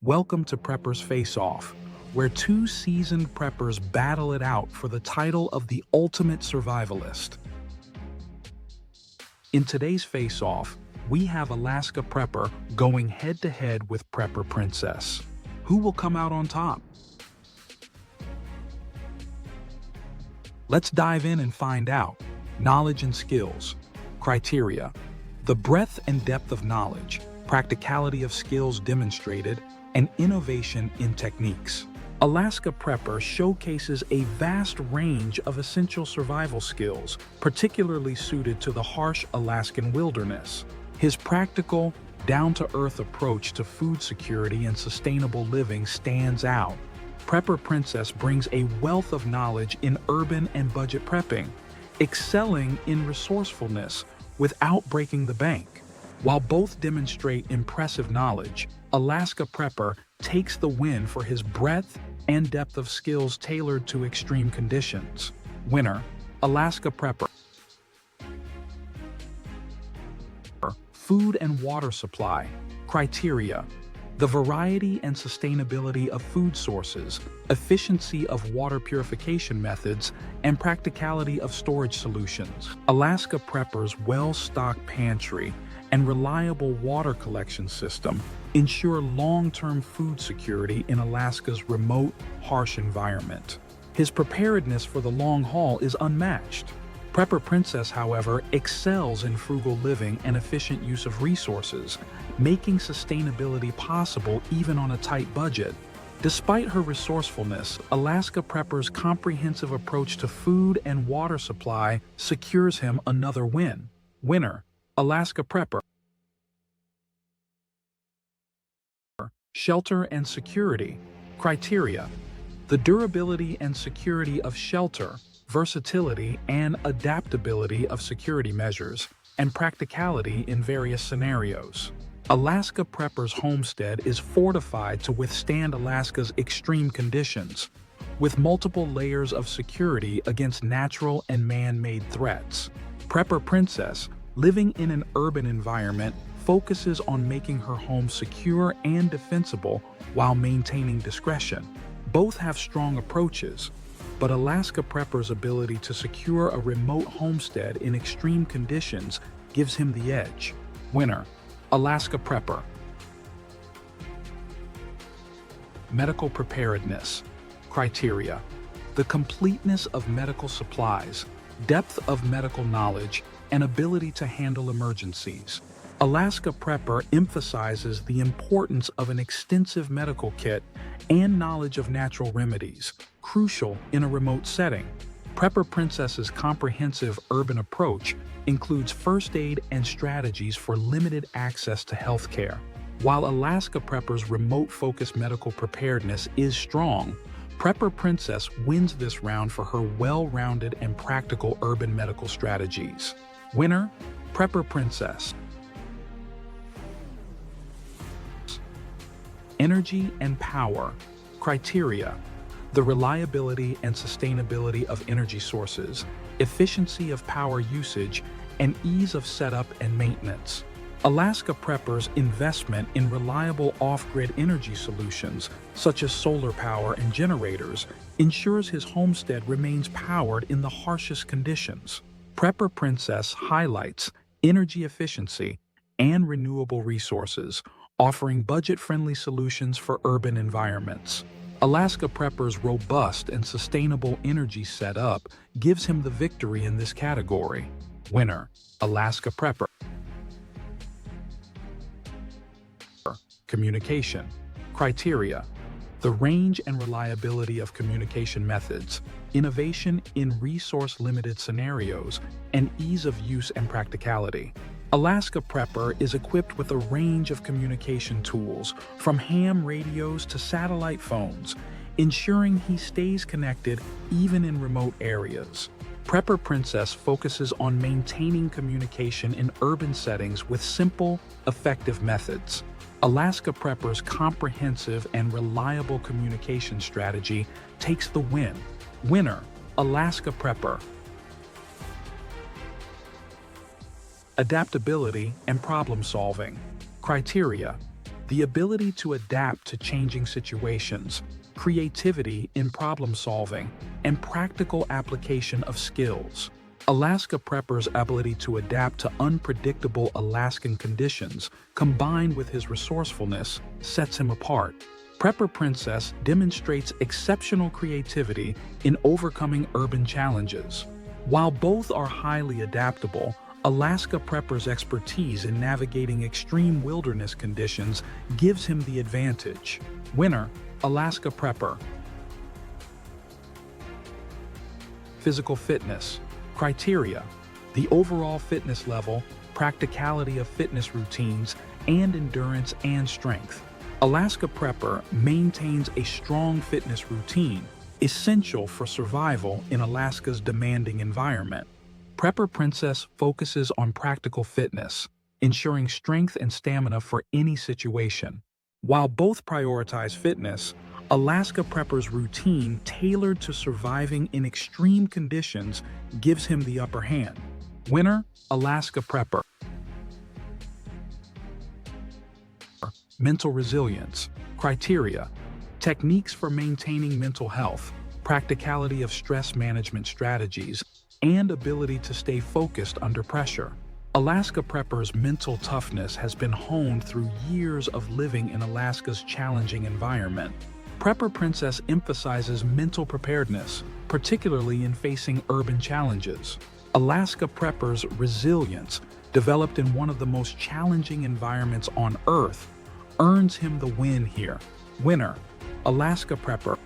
Welcome to Preppers Faceoff, where two seasoned preppers battle it out for the title of the ultimate survivalist. In today's face-off, we have Alaska Prepper going head-to-head with Prepper Princess. Who will come out on top? Let's dive in and find out. Knowledge and skills. Criteria. The breadth and depth of knowledge, practicality of skills demonstrated, and innovation in techniques. Alaska Prepper showcases a vast range of essential survival skills, particularly suited to the harsh Alaskan wilderness. His practical, down-to-earth approach to food security and sustainable living stands out. Prepper Princess brings a wealth of knowledge in urban and budget prepping, excelling in resourcefulness without breaking the bank. While both demonstrate impressive knowledge, Alaska Prepper takes the win for his breadth and depth of skills tailored to extreme conditions. Winner, Alaska Prepper. Food and water supply. Criteria. The variety and sustainability of food sources, efficiency of water purification methods, and practicality of storage solutions. Alaska Prepper's well-stocked pantry and reliable water collection system ensure long-term food security in Alaska's remote, harsh environment. His preparedness for the long haul is unmatched. Prepper Princess, however, excels in frugal living and efficient use of resources, making sustainability possible even on a tight budget. Despite her resourcefulness, Alaska Prepper's comprehensive approach to food and water supply secures him another win. Winner, Alaska Prepper. Shelter and security. Criteria. The durability and security of shelter, versatility and adaptability of security measures, and practicality in various scenarios. Alaska Prepper's homestead is fortified to withstand Alaska's extreme conditions, with multiple layers of security against natural and man-made threats. Prepper Princess, living in an urban environment, focuses on making her home secure and defensible while maintaining discretion. Both have strong approaches, but Alaska Prepper's ability to secure a remote homestead in extreme conditions gives him the edge. Winner, Alaska Prepper. Medical preparedness. Criteria. The completeness of medical supplies, depth of medical knowledge, and ability to handle emergencies. Alaska Prepper emphasizes the importance of an extensive medical kit and knowledge of natural remedies, crucial in a remote setting. Prepper Princess's comprehensive urban approach includes first aid and strategies for limited access to healthcare. While Alaska Prepper's remote-focused medical preparedness is strong, Prepper Princess wins this round for her well-rounded and practical urban medical strategies. Winner, Prepper Princess. Energy and power. Criteria. The reliability and sustainability of energy sources, efficiency of power usage, and ease of setup and maintenance. Alaska Prepper's investment in reliable off-grid energy solutions, such as solar power and generators, ensures his homestead remains powered in the harshest conditions. Prepper Princess highlights energy efficiency and renewable resources, offering budget-friendly solutions for urban environments. Alaska Prepper's robust and sustainable energy setup gives him the victory in this category. Winner, Alaska Prepper. Communication. Criteria. The range and reliability of communication methods, innovation in resource-limited scenarios, and ease of use and practicality. Alaska Prepper is equipped with a range of communication tools, from ham radios to satellite phones, ensuring he stays connected even in remote areas. Prepper Princess focuses on maintaining communication in urban settings with simple, effective methods. Alaska Prepper's comprehensive and reliable communication strategy takes the win. Winner, Alaska Prepper. Adaptability and problem solving. Criteria. the ability to adapt to changing situations, creativity in problem solving, and practical application of skills. Alaska Prepper's ability to adapt to unpredictable Alaskan conditions, combined with his resourcefulness, sets him apart. Prepper Princess demonstrates exceptional creativity in overcoming urban challenges. While both are highly adaptable, Alaska Prepper's expertise in navigating extreme wilderness conditions gives him the advantage. Winner, Alaska Prepper. Physical fitness. Criteria: the overall fitness level, practicality of fitness routines, and endurance and strength. Alaska Prepper maintains a strong fitness routine, essential for survival in Alaska's demanding environment. Prepper Princess focuses on practical fitness, ensuring strength and stamina for any situation. While both prioritize fitness, Alaska Prepper's routine, tailored to surviving in extreme conditions, gives him the upper hand. Winner, Alaska Prepper. Mental resilience. Criteria: techniques for maintaining mental health, practicality of stress management strategies, and ability to stay focused under pressure. Alaska Prepper's mental toughness has been honed through years of living in Alaska's challenging environment. Prepper Princess emphasizes mental preparedness, particularly in facing urban challenges. Alaska Prepper's resilience, developed in one of the most challenging environments on Earth, earns him the win here. Winner, Alaska Prepper.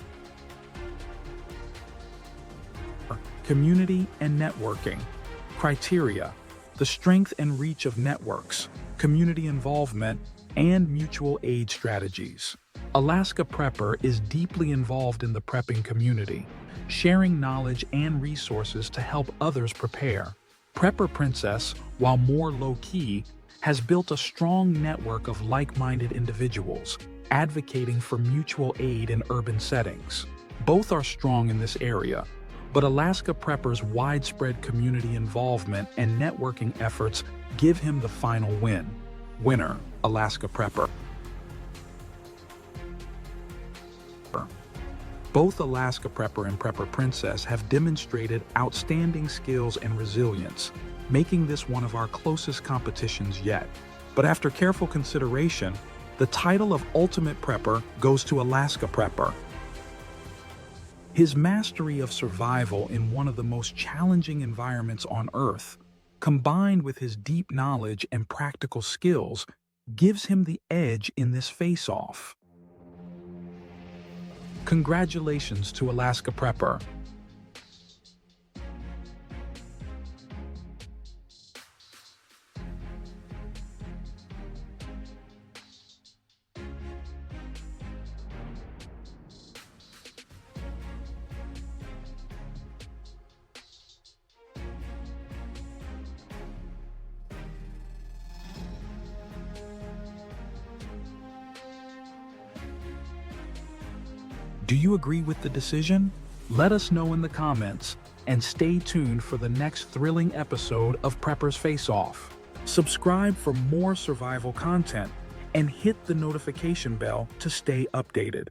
Community and networking. Criteria: the strength and reach of networks, community involvement, and mutual aid strategies. Alaska Prepper is deeply involved in the prepping community, sharing knowledge and resources to help others prepare. Prepper Princess, while more low-key, has built a strong network of like-minded individuals, advocating for mutual aid in urban settings. Both are strong in this area, but Alaska Prepper's widespread community involvement and networking efforts give him the final win. Winner, Alaska Prepper. Both Alaska Prepper and Prepper Princess have demonstrated outstanding skills and resilience, making this one of our closest competitions yet. But after careful consideration, the title of Ultimate Prepper goes to Alaska Prepper. His mastery of survival in one of the most challenging environments on Earth, combined with his deep knowledge and practical skills, gives him the edge in this face-off. Congratulations to Alaska Prepper. Do you agree with the decision? Let us know in the comments, and stay tuned for the next thrilling episode of Preppers Faceoff. Subscribe for more survival content and hit the notification bell to stay updated.